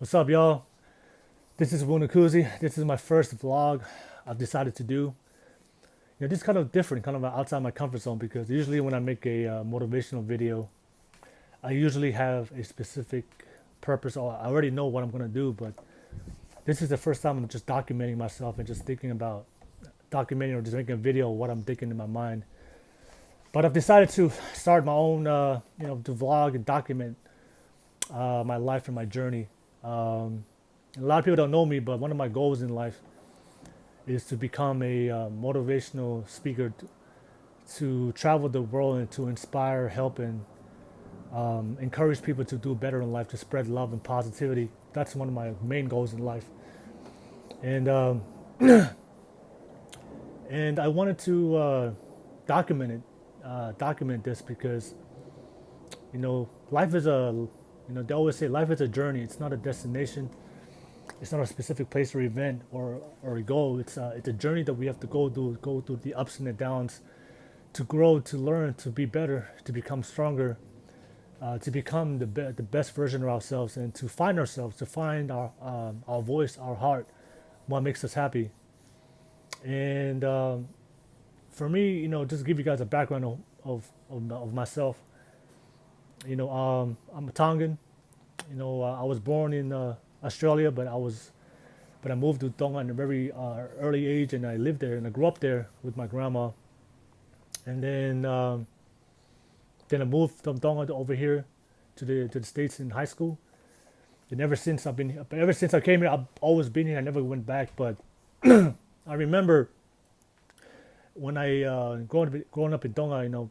What's up, y'all? This is Wunakuzi. This is my first vlog I've decided to do. This is kind of different, kind of outside my comfort zone because usually when I make a motivational video, I usually have a specific purpose or I already know what I'm going to do, but this is the first time I'm just documenting myself and just thinking about documenting or just making a video of what I'm thinking in my mind. But I've decided to start my own, to vlog and document my life and my journey. A lot of people don't know me, but one of my goals in life is to become a motivational speaker to travel the world and to inspire, help, and encourage people to do better in life, to spread love and positivity. That's one of my main goals in life. And and I wanted to document it, document this because life is they always say life is a journey. It's not a destination. It's not a specific place or event or a goal. It's a journey that we have to go through the ups and the downs, to grow, to learn, to be better, to become stronger, to become the best version of ourselves, and to find ourselves, to find our voice, our heart, what makes us happy. And for me, just to give you guys a background of myself. I'm a Tongan. I was born in Australia, but I moved to Tonga at a very early age, and I lived there, and I grew up there with my grandma. And then I moved from Tonga to over here to the States in high school. And ever since I came here, I've always been here. I never went back. But I remember when I growing up in Tonga,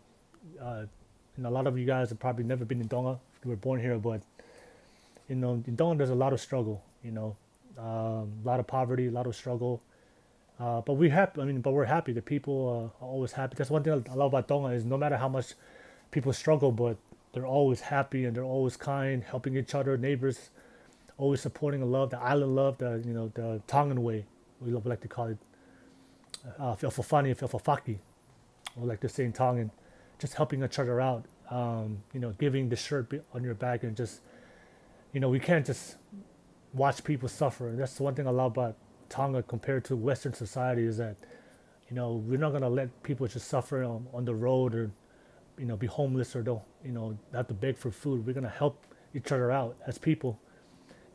and a lot of you guys have probably never been in Tonga. You were born here, but in Tonga there's a lot of struggle. A lot of poverty, a lot of struggle. But we happy. But we're happy. The people are always happy. That's one thing I love about Tonga is no matter how much people struggle, but they're always happy and they're always kind, helping each other, neighbors, always supporting love, the island love, the Tongan way. We like to call it Fiofofani, Fiofofaki, or like they say in Tongan, just helping each other out. Giving the shirt on your back and just, we can't just watch people suffer. And that's the one thing I love about Tonga compared to Western society is that, we're not gonna let people just suffer on the road or, be homeless or don't, have to beg for food. We're gonna help each other out as people,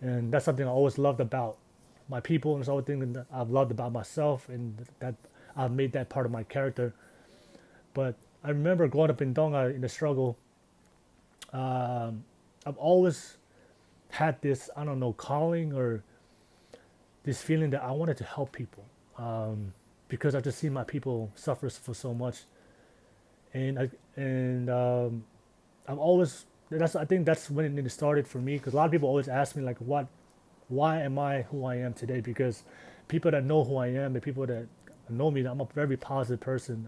and that's something I always loved about my people, and it's always thing that I've loved about myself, and that I've made that part of my character. But I remember growing up in Tonga in the struggle. I've always had this, I don't know, calling or this feeling that I wanted to help people, because I just seen my people suffer for so much, and I've always I think that's when it started for me because a lot of people always ask me like why am I who I am today, because people that know who I am, the people that know me, I'm a very positive person.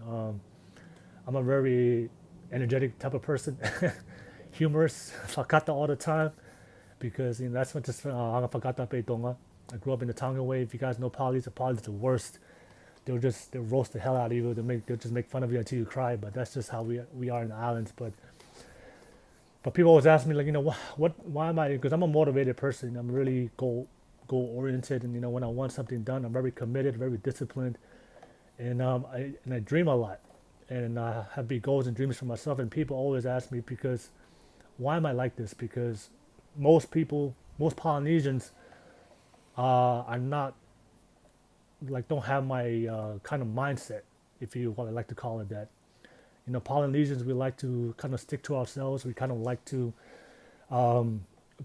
I'm a very energetic type of person, humorous, fakata all the time, because that's what just fakata pe tonga. I grew up in the Tongan way. If you guys know Poly's, the Poly's the worst. They'll roast the hell out of you. They'll just make fun of you until you cry. But that's just how we are in the islands. But people always ask me like, why am I? Because I'm a motivated person. I'm really goal oriented, and when I want something done, I'm very committed, very disciplined, and I dream a lot, and I have big goals and dreams for myself. And people always ask me because why am I like this? Because most Polynesians are not like don't have my kind of mindset, if you like to call it that. Polynesians, we like to kind of stick to ourselves. We kind of like to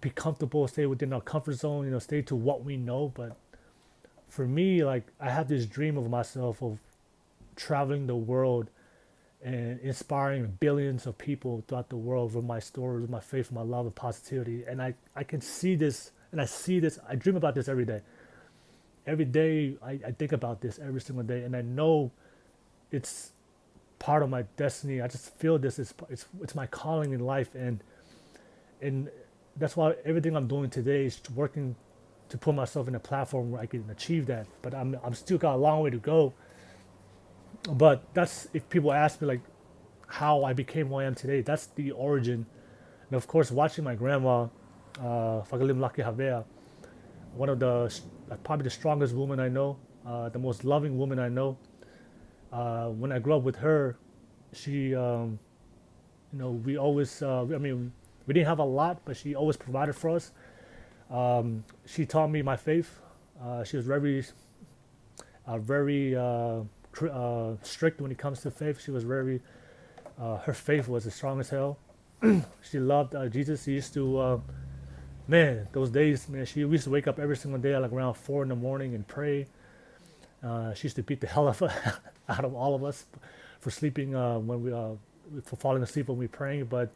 be comfortable, stay within our comfort zone. Stay to what we know. But for me, like I have this dream of myself of traveling the world and inspiring billions of people throughout the world with my stories, with my faith, my love, and positivity. And I can see this, and I see this. I dream about this every day. Every day, I think about this every single day, and I know it's part of my destiny. I just feel this is it's my calling in life, and that's why everything I'm doing today is working to put myself in a platform where I can achieve that. But I'm still got a long way to go. But that's if people ask me like how I became who I am today. That's the origin. And of course, watching my grandma, Fagalim Laki Havea, one of the probably the strongest woman I know, the most loving woman I know. When I grew up with her, she, we always, I mean, we didn't have a lot, but she always provided for us. She taught me my faith. She was very strict when it comes to faith. She was very, her faith was as strong as hell. She loved Jesus. She used to, man, those days, man, she used to wake up every single day like around 4 in the morning and pray. She used to beat the hell out of all of us for sleeping for falling asleep when we praying. But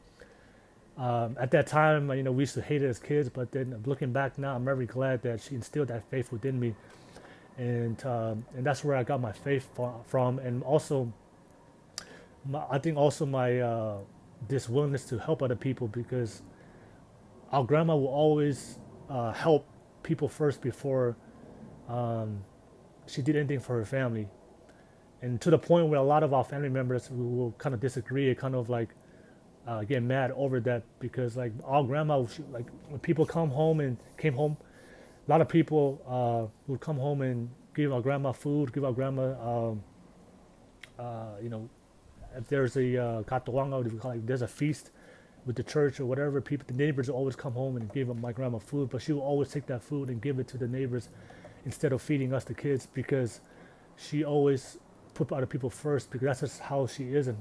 at that time, we used to hate it as kids. But then looking back now, I'm very glad that she instilled that faith within me, and that's where I got my faith from, and also, I think also my this willingness to help other people because our grandma will always help people first before um, she did anything for her family, and to the point where a lot of our family members will kind of disagree, kind of like get mad over that because like our grandma, like when people came home, a lot of people would come home and give our grandma food, give our grandma, you know, if there's a katuwanga, we call it, there's a feast with the church or whatever, people, the neighbors will always come home and give my grandma food, but she will always take that food and give it to the neighbors instead of feeding us the kids because she always put other people first because that's just how she is and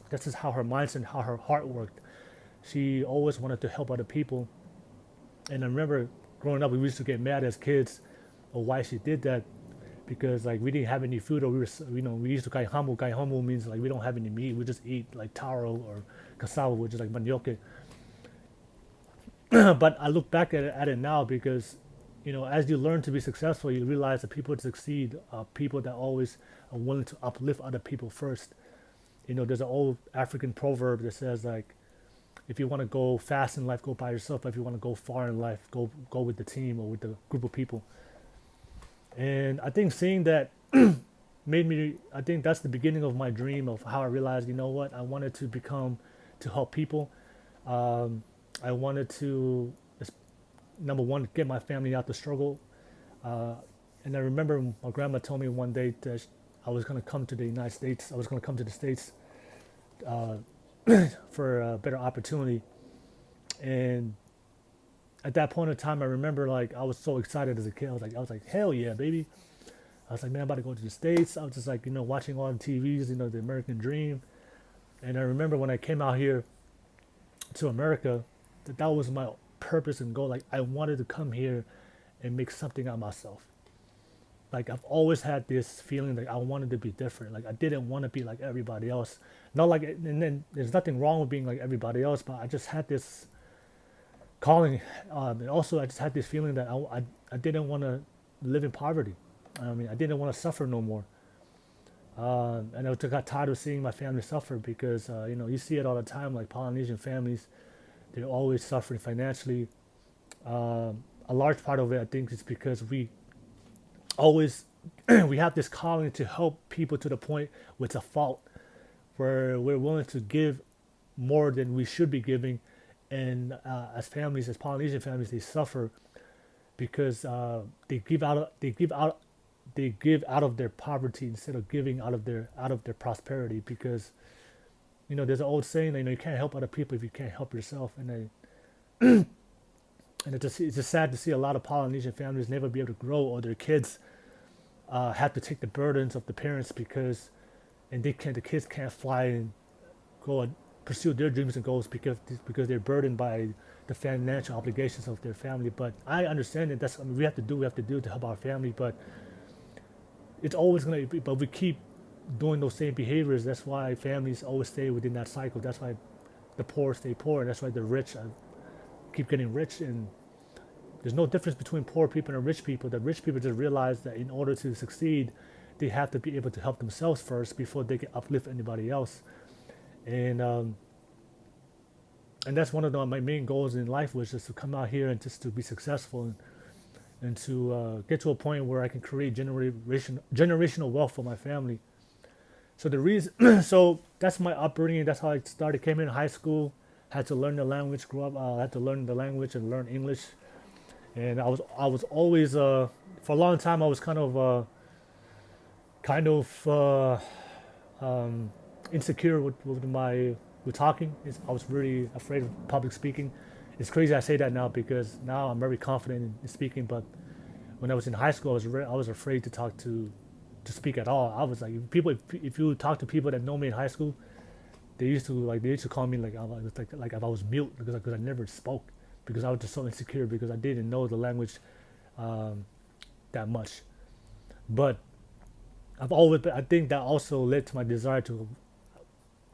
that's just how her mindset and how her heart worked. She always wanted to help other people, and I remember growing up, we used to get mad as kids of why she did that because like we didn't have any food or we used to kaihamu. Kaihamu means like we don't have any meat. We just eat like taro or cassava, which is like manioke. But I look back at it now because as you learn to be successful, you realize that people that succeed are people that always are willing to uplift other people first. There's an old African proverb that says like, if you want to go fast in life, go by yourself. But if you want to go far in life, go with the team or with the group of people. And I think seeing that made me. I think that's the beginning of my dream of how I realized, what, I wanted to help people. I wanted to, number one, get my family out the struggle. Uh, and I remember my grandma told me one day that I was going to come to the United States. I was going to come to the States uh, for a better opportunity. And at that point in time, I remember like I was so excited as a kid. I was like, hell yeah, baby. I was like, man, I'm about to go to the States. I was just like, watching all the TVs, the American dream. And I remember when I came out here to America, that was my purpose and goal. Like I wanted to come here and make something out of myself. Like I've always had this feeling like I wanted to be different. Like I didn't want to be like everybody else. Not like, and then there's nothing wrong with being like everybody else, but I just had this calling, and also I just had this feeling that I didn't want to live in poverty. I mean, I didn't want to suffer no more. And I got tired of seeing my family suffer because you see it all the time. Like Polynesian families, they're always suffering financially. A large part of it, I think, is because we always we have this calling to help people to the point where it's a fault, where we're willing to give more than we should be giving, and as Polynesian families, they suffer because they give out of their poverty instead of giving out of their prosperity. Because there's an old saying that you can't help other people if you can't help yourself, and it's just sad to see a lot of Polynesian families never be able to grow, or their kids have to take the burdens of the parents and the kids can't fly and go and pursue their dreams and goals because they're burdened by the financial obligations of their family. But I understand that that's something we have to do to help our family. But it's always gonna be, but we keep doing those same behaviors. That's why families always stay within that cycle. That's why the poor stay poor, and that's why the rich keep getting rich. And there's no difference between poor people and rich people. The rich people just realize that in order to succeed, they have to be able to help themselves first before they can uplift anybody else. And that's one of my main goals in life, was just to come out here and just to be successful, and to get to a point where I can create generational wealth for my family. So the reason, so that's my upbringing. That's how I started. Came in high school, had to learn the language. Grew up, had to learn the language and learn English. And I was always for a long time I was kind of insecure with my with talking. I was really afraid of public speaking. It's crazy I say that now because now I'm very confident in speaking. But when I was in high school, I was afraid to talk to speak at all. I was like people if you talk to people that know me in high school, they used to call me like I was like if I was mute because I never spoke because I was just so insecure because I didn't know the language um, that much. But I think that also led to my desire to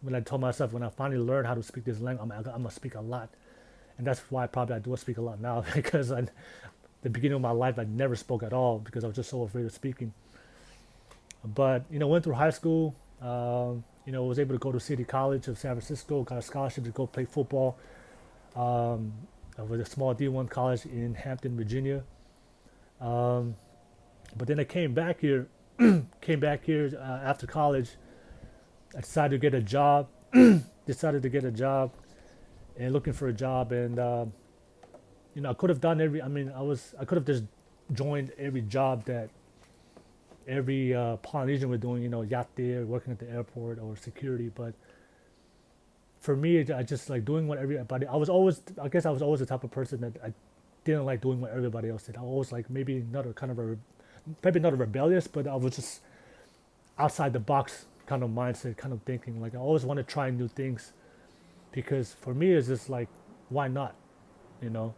when I told myself when I finally learned how to speak this language, I'm gonna speak a lot, and that's why probably I do speak a lot now because the beginning of my life I never spoke at all because I was just so afraid of speaking. But went through high school. Was able to go to City College of San Francisco, got a scholarship to go play football um, with a small D1 college in Hampton, Virginia. Um, but then I came back here after college. I decided to get a job. Decided to get a job and looking for a job, and I could have done every. I mean, I could have just joined every job that every Polynesian was doing. Yacht there, working at the airport or security. But for me, I just like doing what everybody. I guess I was always the type of person that I didn't like doing what everybody else did. I was always like maybe not a kind of a, maybe not a rebellious, but I was just outside the box kind of mindset, kind of thinking. Like I always want to try new things because for me it's just like why not, you know.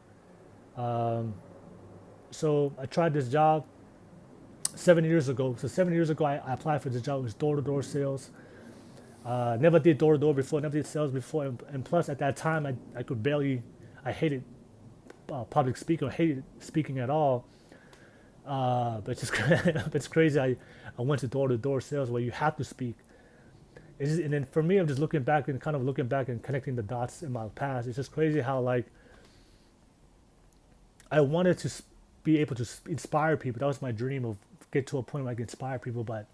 Um, so I tried this job 7 years ago. So 7 years ago I applied for this job. It was door to door sales. Never did door to door before. Never did sales before. And plus at that time I could barely. I hated public speaking. I hated speaking at all. But it's just it's crazy. I went to door sales where you have to speak. And then for me, I'm just looking back and kind of looking back and connecting the dots in my past. It's just crazy how like I wanted to be able to inspire people. That was my dream of get to a point where I can inspire people. But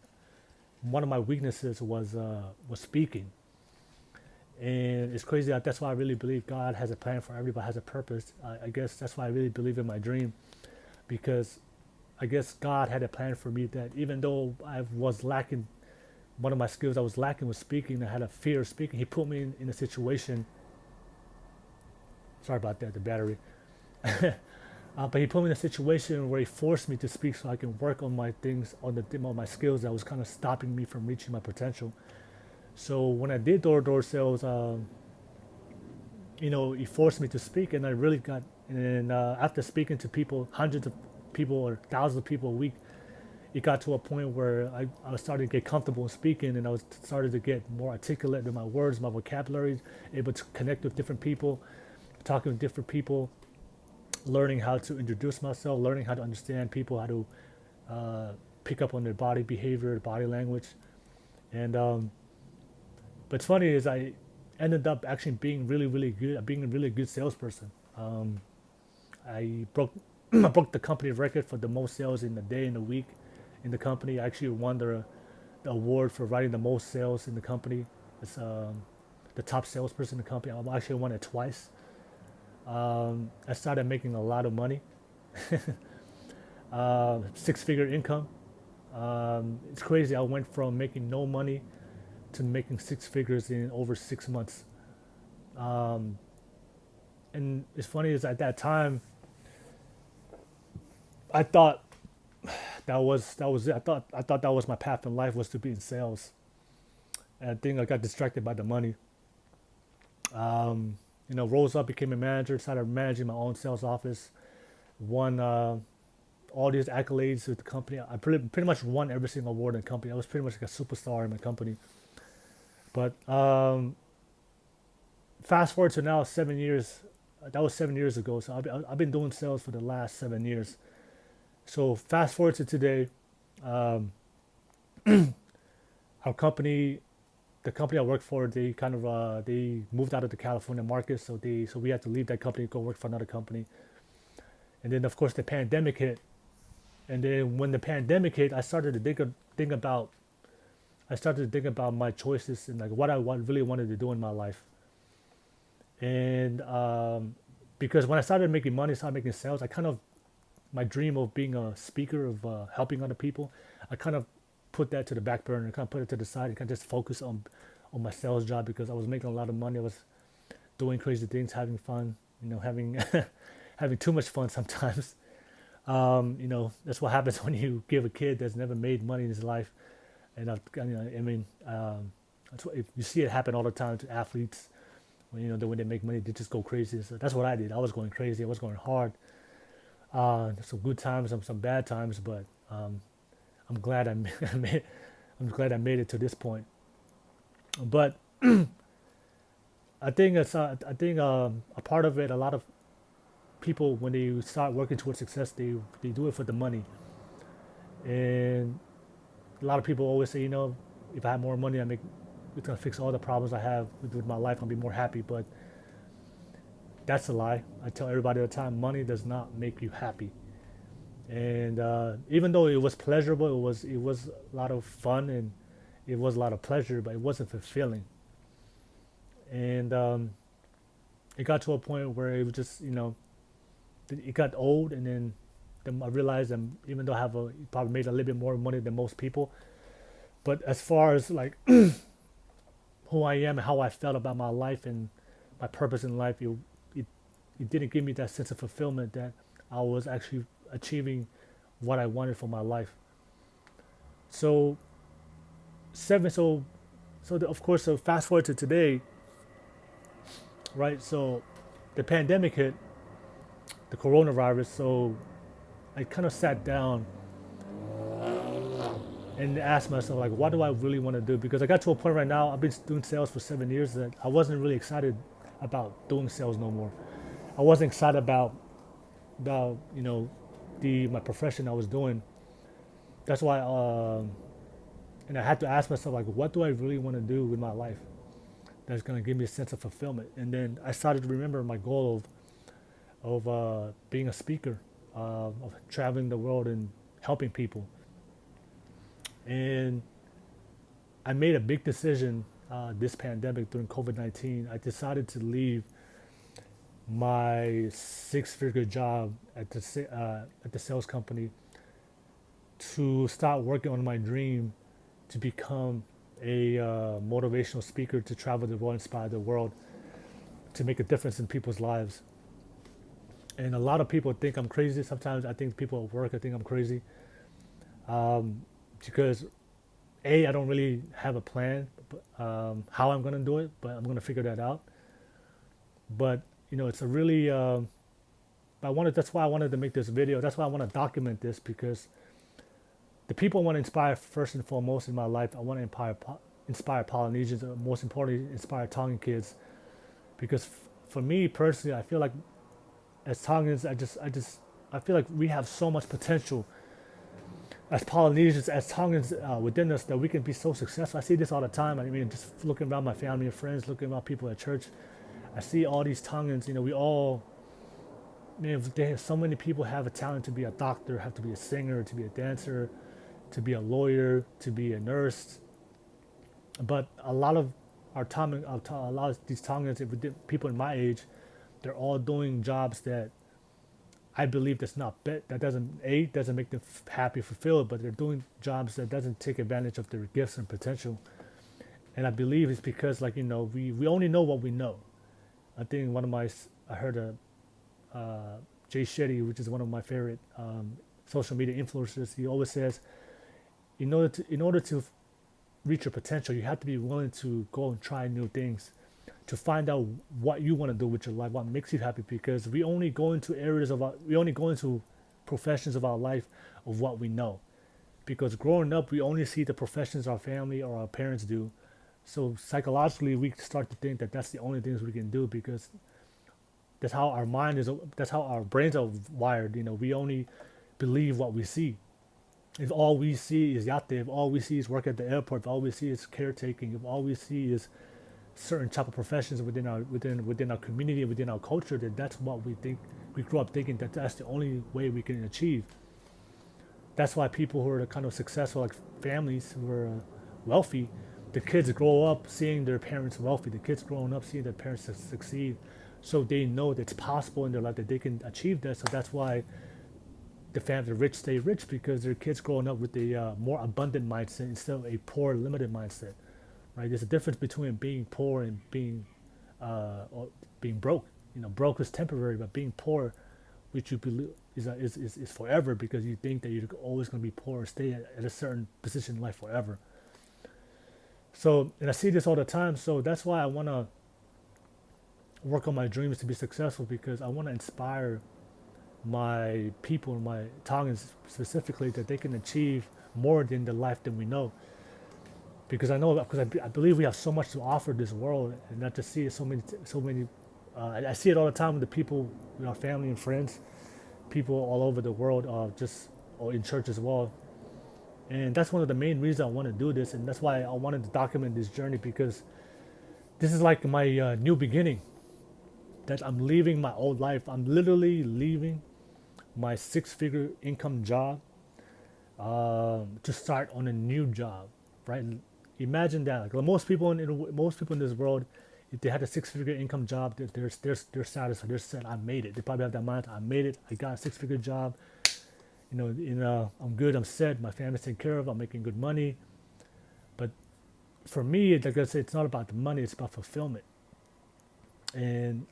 one of my weaknesses was speaking, and it's crazy that that's why I really believe God has a plan for everybody, has a purpose. I guess that's why I really believe in my dream, because I guess God had a plan for me that even though I was lacking one of my skills I was lacking was speaking. I had a fear of speaking. He put me in a situation. Sorry about that, the battery. But he put me in a situation where he forced me to speak so I can work on my things, on my skills that was kind of stopping me from reaching my potential. So when I did door-to-door sales, he forced me to speak, and I really got. And after speaking to people, hundreds of people or thousands of people a week, it got to a point where I was starting to get comfortable in speaking, and I was started to get more articulate with my words, my vocabulary, able to connect with different people, talking with different people, learning how to introduce myself, learning how to understand people, how to pick up on their body behavior, body language. And but it's funny is I ended up actually being really, really good, being a really good salesperson. I broke I broke the company record for the most sales in a day in a week in the company. I actually won the award for writing the most sales in the company. It's the top salesperson in the company. I actually won it twice. I started making a lot of money, six-figure income. It's crazy. I went from making no money to making six figures in over 6 months. Um, and it's funny is at that time I thought that was it. I thought that was my path in life was to be in sales. And I think I got distracted by the money. Rose up, became a manager, started managing my own sales office, won all these accolades with the company. I pretty much won every single award in the company. I was pretty much like a superstar in my company. But fast forward to now, 7 years. That was 7 years ago. So I've been doing sales for the last 7 years. So fast forward to today, um, our company, the company I work for, they moved out of the California market, so we had to leave that company, go work for another company, and then of course the pandemic hit, and then when the pandemic hit, think about I started to think about my choices and like what really wanted to do in my life, and because when I started making money, started making sales, I kind of my dream of being a speaker, of helping other people, I kind of put that to the back burner, kind of put it to the side, and kind of just focus on my sales job because I was making a lot of money. I was doing crazy things, having fun, having having too much fun sometimes. That's what happens when you give a kid that's never made money in his life. And that's what, if you see it happen all the time to athletes when when they make money, they just go crazy. So that's what I did. I was going crazy. I was going hard. Some good times, some bad times, but I'm glad I made I'm glad I made it to this point. But I think a part of it, a lot of people when they start working towards success, they do it for the money. And a lot of people always say, if I had more money, it's gonna fix all the problems I have with my life. I'll be more happy. But that's a lie. I tell everybody all the time, money does not make you happy. And even though it was pleasurable, it was a lot of fun and it was a lot of pleasure, but it wasn't fulfilling. And it got to a point where it was just it got old, and then I realized that even though I have probably made a little bit more money than most people, but as far as like who I am and how I felt about my life and my purpose in life, it it didn't give me that sense of fulfillment that I was actually achieving what I wanted for my life. So seven, of course, so fast forward to today, right? So the pandemic hit, the coronavirus. So I kind of sat down and asked myself, like, what do I really want to do? Because I got to a point right now, I've been doing sales for 7 years, that I wasn't really excited about doing sales no more. I wasn't excited about the my profession I was doing. That's why, and I had to ask myself, like, what do I really want to do with my life that's gonna give me a sense of fulfillment? And then I started to remember my goal of being a speaker, of traveling the world and helping people. And I made a big decision this pandemic during COVID-19. I decided to leave my six-figure job at the sales company to start working on my dream to become a motivational speaker, to travel the world, inspire the world, to make a difference in people's lives. And a lot of people think I'm crazy. Sometimes I think people at work, I think I'm crazy, because I don't really have a plan how I'm gonna do it, but I'm gonna figure that out. But it's a really I wanted. That's why I wanted to make this video. That's why I want to document this, because the people I want to inspire first and foremost in my life, I want to inspire Polynesians, most importantly, inspire Tongan kids. Because for me personally, I feel like as Tongans, I feel like we have so much potential as Polynesians, as Tongans within us, that we can be so successful. I see this all the time. I mean, just looking around my family and friends, looking around people at church, I see all these Tongans. We all, man, so many people have a talent to be a doctor, have to be a singer, to be a dancer, to be a lawyer, to be a nurse. But a lot of a lot of these Tongans, people in my age, they're all doing jobs that I believe that's not that doesn't make them happy, fulfilled, but they're doing jobs that doesn't take advantage of their gifts and potential. And I believe it's because, like, we only know what we know. I think I heard Jay Shetty, which is one of my favorite social media influencers. He always says, in order to reach your potential, you have to be willing to go and try new things, to find out what you want to do with your life, what makes you happy. Because we only go into professions of our life of what we know. Because growing up, we only see the professions our family or our parents do. So psychologically, we start to think that that's the only things we can do, because that's how our brains are wired. We only believe what we see. If all we see is yate, if all we see is work at the airport, if all we see is caretaking, if all we see is certain type of professions within our community, within our culture, then that's what we think. We grew up thinking that that's the only way we can achieve. That's why people who are kind of successful, like families who are wealthy, the kids grow up seeing their parents wealthy. The kids growing up seeing their parents succeed, so they know that it's possible in their life that they can achieve that. So that's why the rich stay rich because their kids growing up with a more abundant mindset instead of a poor, limited mindset, right? There's a difference between being poor and or being broke. You know, broke is temporary, but being poor, which you believe is forever because you think that you're always going to be poor or stay at a certain position in life forever. So, and I see this all the time. So that's why I want to work on my dreams to be successful because I want to inspire my people, my Tongans specifically, that they can achieve more than the life than we know. Because I know, because I believe we have so much to offer this world, and not to see it so many. I see it all the time with the people, with our family and friends, people all over the world, just or in church as well. And that's one of the main reasons I want to do this, and that's why I wanted to document this journey because this is like my new beginning. That I'm leaving my old life. I'm literally leaving my six-figure income job to start on a new job, right? Imagine that. Like most people in this world, if they had a six-figure income job, they're satisfied. They're said, I made it. They probably have that mind. I made it. I got a six-figure job. I'm good. I'm set. My family's taken care of. I'm making good money. But for me, like I said, it's not about the money. It's about fulfillment. And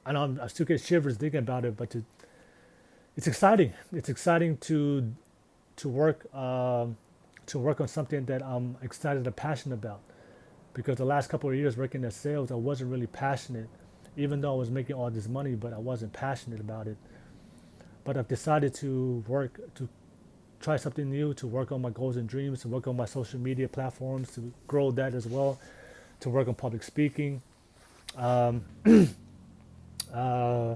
I know I still get shivers thinking about it, but it's exciting. It's exciting to work to work on something that I'm excited and passionate about. Because the last couple of years working in sales, I wasn't really passionate, even though I was making all this money, but I wasn't passionate about it. But I've decided to try something new, to work on my goals and dreams, to work on my social media platforms, to grow that as well, to work on public speaking. Um, uh,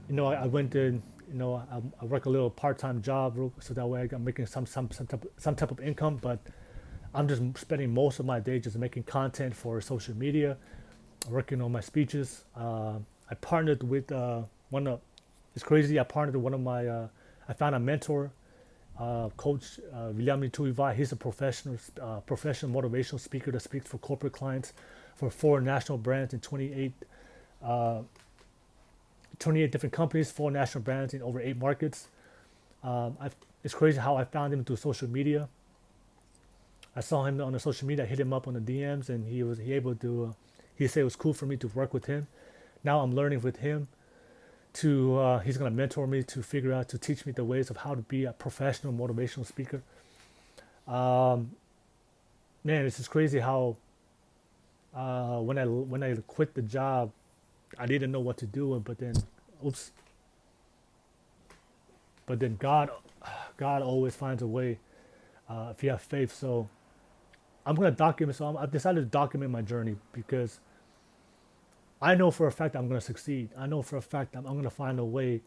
I went to, I work a little part-time job so that way I'm making some type of income, but I'm just spending most of my day just making content for social media, working on my speeches. I partnered with one of, it's crazy, I partnered with one of my, I found a mentor, Coach William Tuivai. He's a professional motivational speaker that speaks for corporate clients for 4 national brands in 28 different companies, 4 national brands in over 8 markets. It's crazy how I found him through social media. I saw him on the social media, I hit him up on the DMs, and he said it was cool for me to work with him. Now I'm learning with him he's gonna mentor me to teach me the ways of how to be a professional motivational speaker. Um, Man, it's just crazy how when I quit the job, I didn't know what to do, but then, oops, but then God always finds a way if you have faith. So I'm gonna document. So I've decided to document my journey because I know for a fact I'm gonna succeed. I know for a fact I'm gonna find a way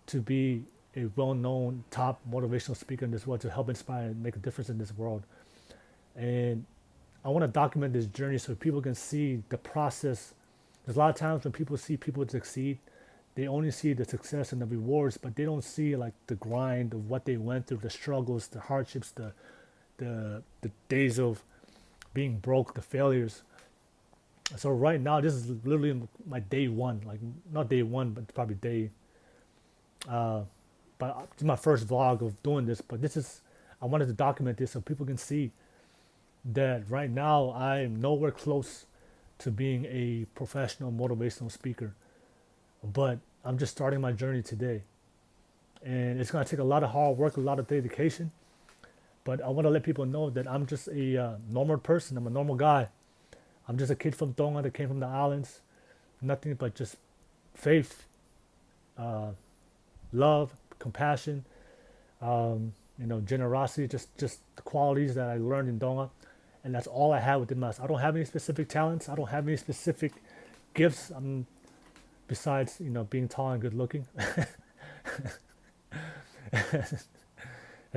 to be a well-known top motivational speaker in this world to help inspire and make a difference in this world. And I want to document this journey so people can see the process. There's a lot of times when people see people succeed, they only see the success and the rewards, but they don't see like the grind of what they went through, the struggles, the hardships, the days of being broke, the failures. So right now, this is literally my day one, like not day one, but probably day. Uh, but it's my first vlog of doing this. But I wanted to document this so people can see that right now I am nowhere close to being a professional motivational speaker, but I'm just starting my journey today, and it's gonna take a lot of hard work, a lot of dedication. But I want to let people know that I'm just a normal person. I'm a normal guy. I'm just a kid from Tonga that came from the islands. Nothing but just faith, uh, love, compassion, generosity, just the qualities that I learned in Tonga. And that's all I have within myself. I don't have any specific talents. I don't have any specific gifts. Besides, being tall and good looking. That's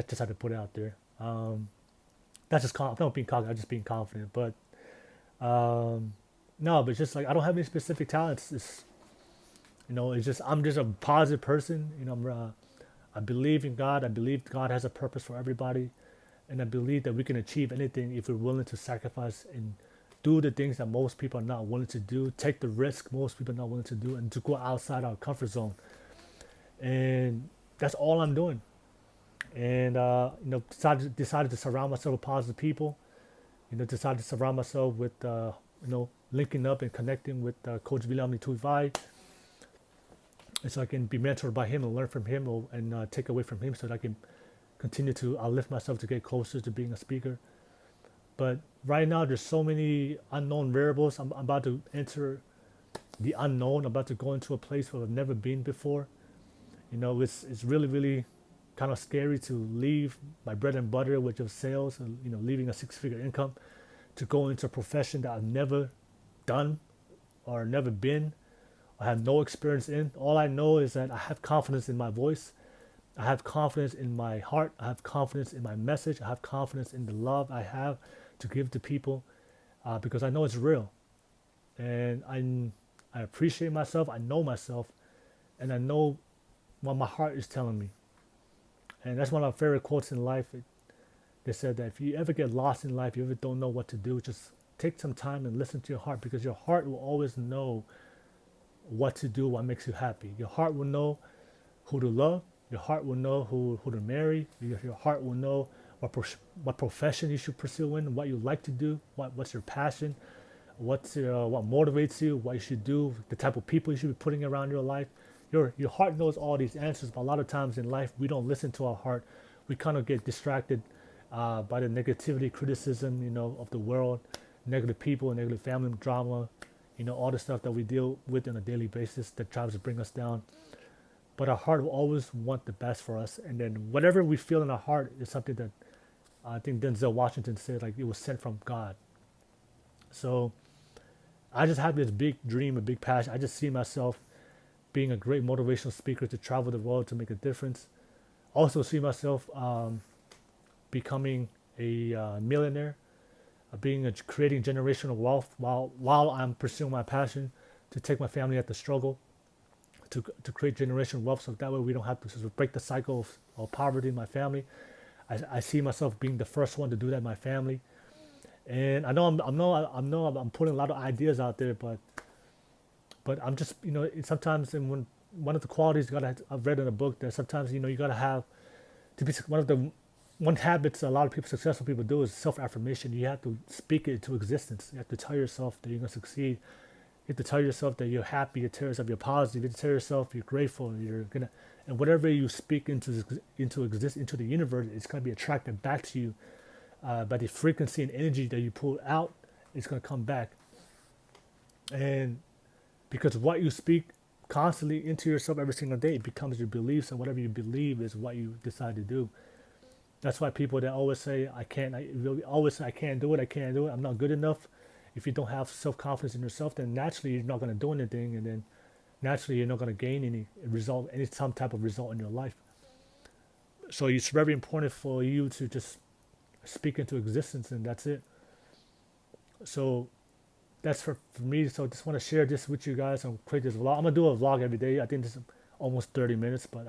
just how to put it out there. That's just not being cocky. I'm just being confident. But no, but it's just like I don't have any specific talents. It's just I'm just a positive person. I believe in God. I believe God has a purpose for everybody, and I believe that we can achieve anything if we're willing to sacrifice and do the things that most people are not willing to do. Take the risk most people are not willing to do, and to go outside our comfort zone. and that's all I'm doing. And decided to surround myself with positive people. Decided to surround myself with linking up and connecting with Coach William Tuivai, and so I can be mentored by him and learn from him, and take away from him, so that I can continue to uplift myself to get closer to being a speaker. But right now, there's so many unknown variables. I'm about to enter the unknown. I'm about to go into a place where I've never been before. It's really, really kind of scary to leave my bread and butter, which is sales, and leaving a six-figure income, to go into a profession that I've never done or never been. I have no experience in. All I know is that I have confidence in my voice. I have confidence in my heart. I have confidence in my message. I have confidence in the love I have to give to people, because I know it's real. And I appreciate myself. I know myself. And I know what my heart is telling me. And that's one of my favorite quotes in life. They said that if you ever get lost in life, you ever don't know what to do, just take some time and listen to your heart, because your heart will always know what to do, what makes you happy. Your heart will know who to love. Your heart will know who to marry. Your heart will know what profession you should pursue in, what you like to do, what's your passion, what motivates you, what you should do, the type of people you should be putting around your life. Your heart knows all these answers, but a lot of times in life we don't listen to our heart. We kind of get distracted by the negativity, criticism, of the world, negative people, negative family drama, all the stuff that we deal with on a daily basis that tries to bring us down. But our heart will always want the best for us, and then whatever we feel in our heart is something that I think Denzel Washington said, like, it was sent from God. So I just have this big dream, a big passion. I just see myself being a great motivational speaker to travel the world to make a difference. Also see myself becoming a millionaire, creating generational wealth while I'm pursuing my passion, to take my family at the struggle, to create generational wealth, so that way we don't have to sort of break the cycle of poverty in my family. I see myself being the first one to do that in my family. And I know I'm putting a lot of ideas out there, but I'm just, sometimes, and when one of the qualities I've read in a book, that sometimes, you gotta have to be one habits a lot of people, successful people, do is self-affirmation. You have to speak it into existence. You have to tell yourself that you're gonna succeed. You have to tell yourself that you're happy. You have to tell yourself you're positive. You have to tell yourself you're grateful. And whatever you speak into the universe, it's gonna be attracted back to you, by the frequency and energy that you pull out. It's gonna come back. And because what you speak constantly into yourself every single day, it becomes your beliefs, and whatever you believe is what you decide to do. That's why people that always say always say I can't do it, I'm not good enough. If you don't have self-confidence in yourself, then naturally you're not going to do anything, and then naturally you're not going to gain some type of result in your life. So it's very important for you to just speak into existence, and that's it. So that's for me. So I just want to share this with you guys and create this vlog. I'm gonna do a vlog every day. I think this is almost 30 minutes, but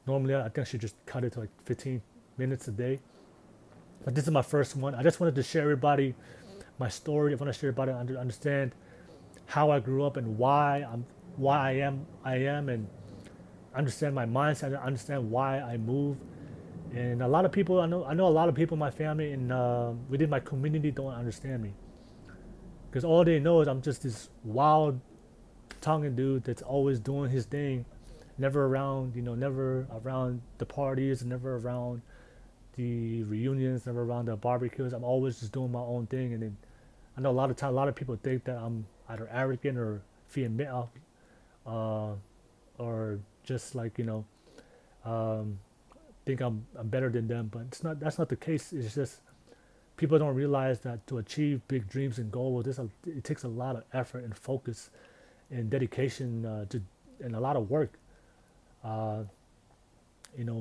normally I think I should just cut it to like 15 minutes a day. But this is my first one. I just wanted to share everybody my story. I want to share everybody understand how I grew up and why I am, and understand my mindset, understand why I move. And a lot of people, I know a lot of people in my family and within my community don't understand me, because all they know is I'm just this wild Tongan dude that's always doing his thing, never around, never around the parties, never around the reunions, never around the barbecues. I'm always just doing my own thing. And then I know a lot of people think that I'm either arrogant or female, or just like, think I'm better than them, but that's not the case. It's just people don't realize that to achieve big dreams and goals, it takes a lot of effort and focus and dedication, and a lot of work. Uh,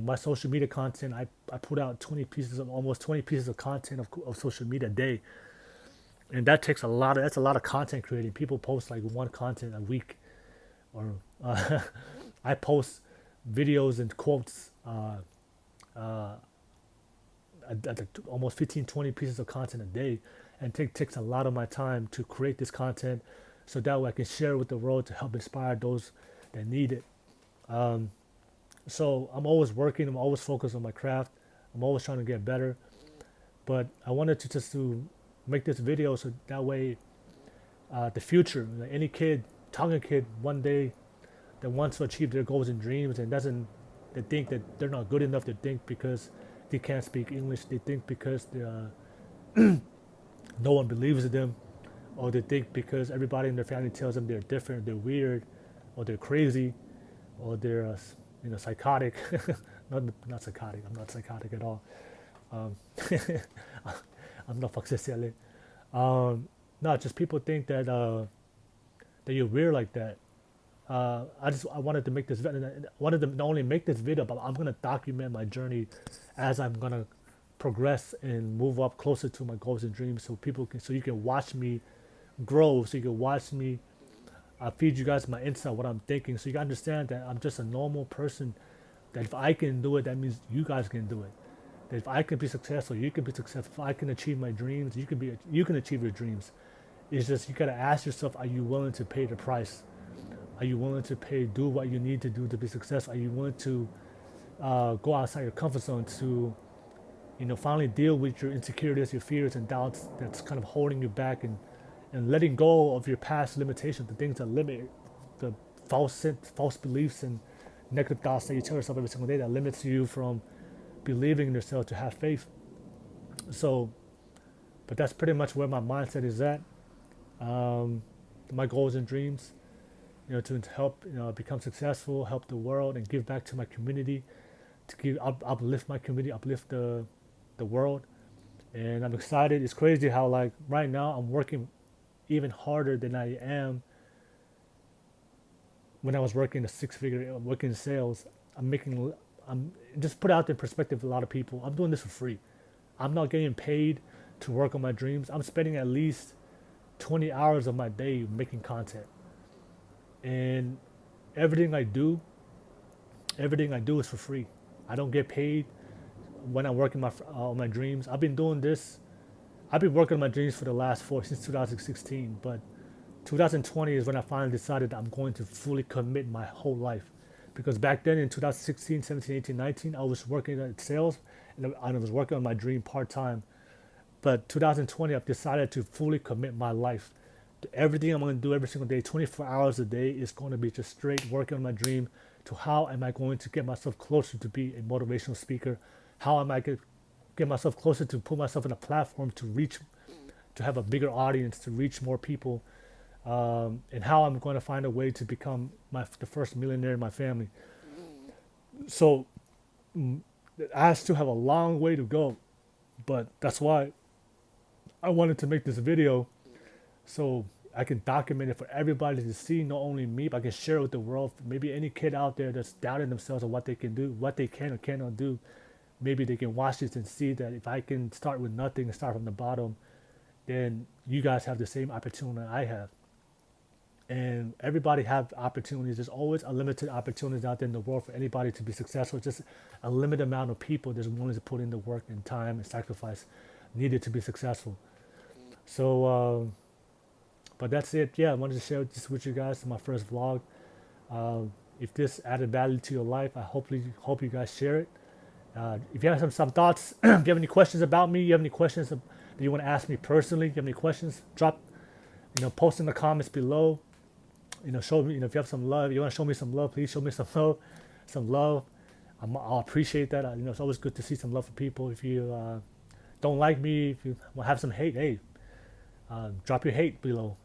my social media content, I put out almost 20 pieces of content of social media a day, and that's a lot of content creating. People post like one content a week, or I post videos and quotes. Uh, Almost 15, 20 pieces of content a day, and takes a lot of my time to create this content, so that way I can share it with the world to help inspire those that need it. So I'm always working. I'm always focused on my craft. I'm always trying to get better. But I wanted to just to make this video so that way, the future, like any kid, Tongan kid, one day that wants to achieve their goals and dreams and doesn't, they think that they're not good enough. They think because they can't speak English. They think because no one believes in them, or they think because everybody in their family tells them they're different, they're weird, or they're crazy, or they're psychotic. Not psychotic. I'm not psychotic at all. Um, I'm not foxy. No, just people think that you're weird like that. I wanted to make this wanted to not only make this video, but I'm gonna document my journey as I'm gonna progress and move up closer to my goals and dreams, so you can watch me grow, so you can watch me feed you guys my insight, what I'm thinking, so you can understand that I'm just a normal person. That if I can do it, that means you guys can do it. That if I can be successful, you can be successful. If I can achieve my dreams, you can achieve your dreams. It's just you gotta ask yourself: are you willing to pay the price? Are you willing to do what you need to do to be successful? Are you willing to go outside your comfort zone to, finally deal with your insecurities, your fears and doubts that's kind of holding you back, and letting go of your past limitations, the things that limit, the false beliefs and negative thoughts that you tell yourself every single day that limits you from believing in yourself to have faith. So, but that's pretty much where my mindset is at. Um, my goals and dreams, to help, become successful, help the world, and give back to my community, to uplift my community, uplift the world. And I'm excited. It's crazy how like right now I'm working even harder than I am when I was working a six-figure, working in sales. I'm just put out in perspective. A lot of people, I'm doing this for free. I'm not getting paid to work on my dreams. I'm spending at least 20 hours of my day making content, and everything I do, everything I do is for free. I don't get paid when I'm working on my dreams. I've been doing this. I've been working on my dreams for the last since 2016, but 2020 is when I finally decided I'm going to fully commit my whole life. Because back then in 2016, 17, 18, 19, I was working at sales and I was working on my dream part time. But 2020, I've decided to fully commit my life to everything I'm going to do every single day, 24 hours a day, is going to be just straight working on my dream. To how am I going to get myself closer to be a motivational speaker? How am I going to get myself closer to put myself in a platform to reach, to have a bigger audience, to reach more people, and how I'm going to find a way to become the first millionaire in my family. So I still have a long way to go, but that's why I wanted to make this video so I can document it for everybody to see, not only me, but I can share it with the world. Maybe any kid out there that's doubting themselves on what they can do, what they can or cannot do, maybe they can watch this and see that if I can start with nothing and start from the bottom, then you guys have the same opportunity I have. And everybody have opportunities. There's always a limited opportunities out there in the world for anybody to be successful. It's just a limited amount of people that's willing to put in the work and time and sacrifice needed to be successful. So, but that's it. Yeah, I wanted to share this with you guys. My first vlog. If this added value to your life, I hope you guys share it. If you have some thoughts, if you have any questions about me, you have any questions that you want to ask me personally, you have any questions, drop, post in the comments below. Show me, if you have some love, you want to show me some love, please show me some love, I'll appreciate that. It's always good to see some love for people. If you don't like me, if you have some hate, hey, drop your hate below.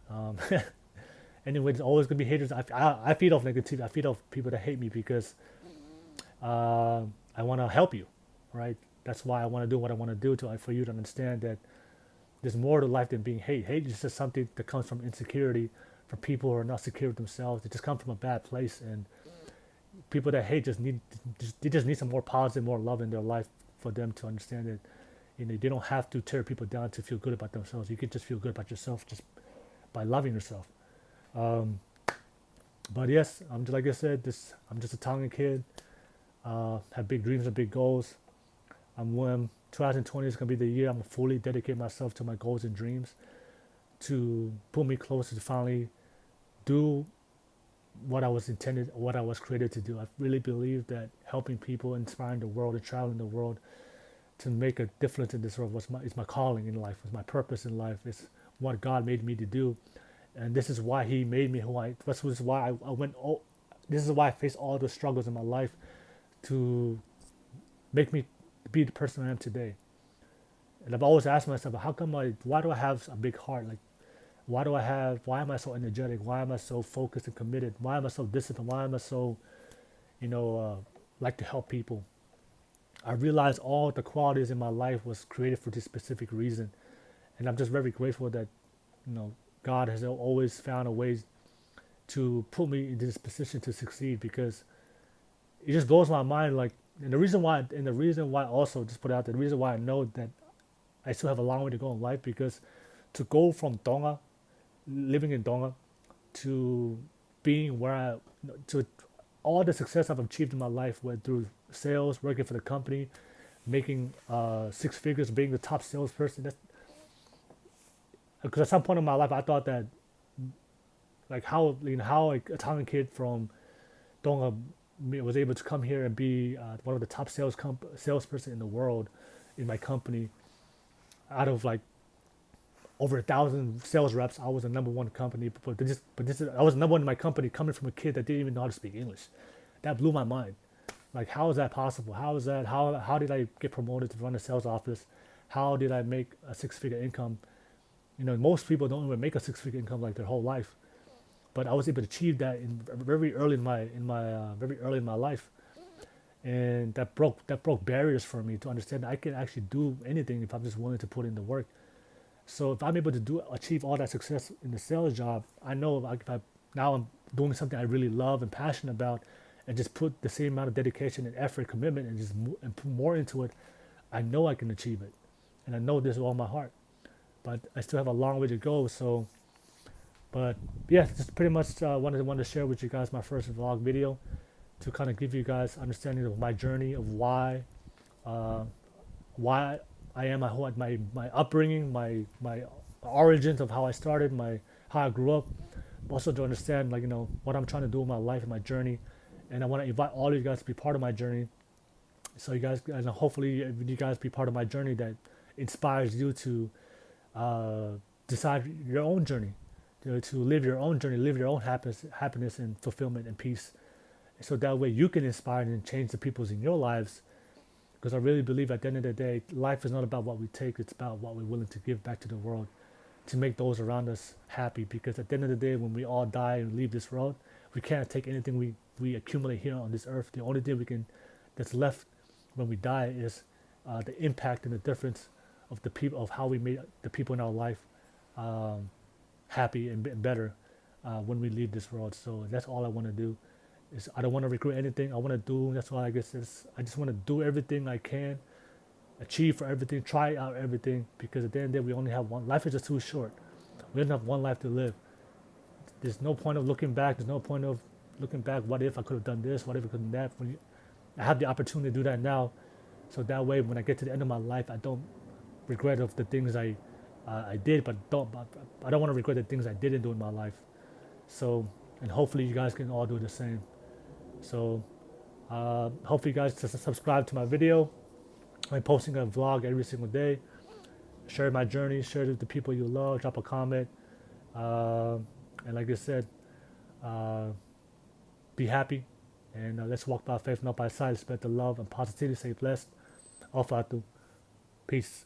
Anyway, there's always gonna be haters. I feed off negativity. I feed off people that hate me because I want to help you, right? That's why I want to do what I want to do for you to understand that there's more to life than being hate. Hate is just something that comes from insecurity, from people who are not secure with themselves. They just come from a bad place, and people that hate they just need some more positive, more love in their life for them to understand that they don't have to tear people down to feel good about themselves. You can just feel good about yourself just by loving yourself. But yes, I'm just like I said, I'm just a Tongan kid. Have big dreams and big goals. 2020 is gonna be the year I'm gonna fully dedicate myself to my goals and dreams, to put me closer to finally do what I was intended, what I was created to do. I really believe that helping people, inspiring the world, and traveling the world to make a difference in this world is my calling in life, was my purpose in life. It's what God made me to do, and this is why He made me who I. This is why I went. Oh, this is why I faced all the struggles in my life to make me be the person I am today. And I've always asked myself, how come why do I have a big heart? Like, why am I so energetic? Why am I so focused and committed? Why am I so disciplined? Why am I so, you know, like to help people? I realized all the qualities in my life was created for this specific reason. And I'm just very grateful that, you know, God has always found a way to put me in this position to succeed, because it just blows my mind. Like, and the reason why also, just put it out there, the reason why I know that I still have a long way to go in life, because to go from Tonga, living in Tonga, to being where to all the success I've achieved in my life, went through sales, working for the company, making six figures, being the top salesperson. That's because at some point in my life I thought that, like, how like, a Tongan kid from Tonga was able to come here and be one of the top salesperson in the world in my company. Out of like over 1,000 sales reps, I was the number one company. I was the number one in my company, coming from a kid that didn't even know how to speak English. That blew my mind. Like, how is that possible? How is that? How did I get promoted to run a sales office? How did I make a six-figure income? You know, most people don't even make a six-figure income like their whole life. But I was able to achieve that in very early very early in my life, and that broke barriers for me to understand that I can actually do anything if I'm just willing to put in the work. So if I'm able to achieve all that success in the sales job, I know if I now I'm doing something I really love and passionate about, and just put the same amount of dedication and effort, commitment, and and put more into it, I know I can achieve it, and I know this with all my heart. But I still have a long way to go. So, but yeah, just pretty much wanted to share with you guys my first vlog video to kind of give you guys understanding of my journey, of uh, why I am my upbringing, my origins of how I started, my how I grew up. Also to understand, like, what I'm trying to do in my life and my journey, and I want to invite all of you guys to be part of my journey. So you guys, and hopefully you guys be part of my journey that inspires you to uh, decide your own journey, to live your own journey, live your own happiness and fulfillment and peace. So that way you can inspire and change the peoples in your lives, because I really believe at the end of the day, life is not about what we take, it's about what we're willing to give back to the world to make those around us happy. Because at the end of the day, when we all die and leave this world, we can't take anything we accumulate here on this earth. The only thing that's left when we die is the impact and the difference of the people, of how we made the people in our life um, happy and better when we leave this world. So that's all I want to do. I don't want to regret anything. I want to do. That's why I guess I just want to do everything I can, achieve for everything, try out everything. Because at the end of the day, we only have one. Life is just too short. We only have one life to live. There's no point of looking back. There's no point of looking back. What if I could have done this? What if I could have done that? I have the opportunity to do that now, so that way when I get to the end of my life, I don't regret of the things I did, but I don't want to regret the things I didn't do in my life. So, and hopefully you guys can all do the same. So hopefully you guys subscribe to my video. I'm posting a vlog every single day. Share my journey, share it with the people you love, drop a comment. Uh, and like I said, uh, be happy. And let's walk by faith, not by sight. Spread the love and positivity. Stay blessed. All Fatu. Peace.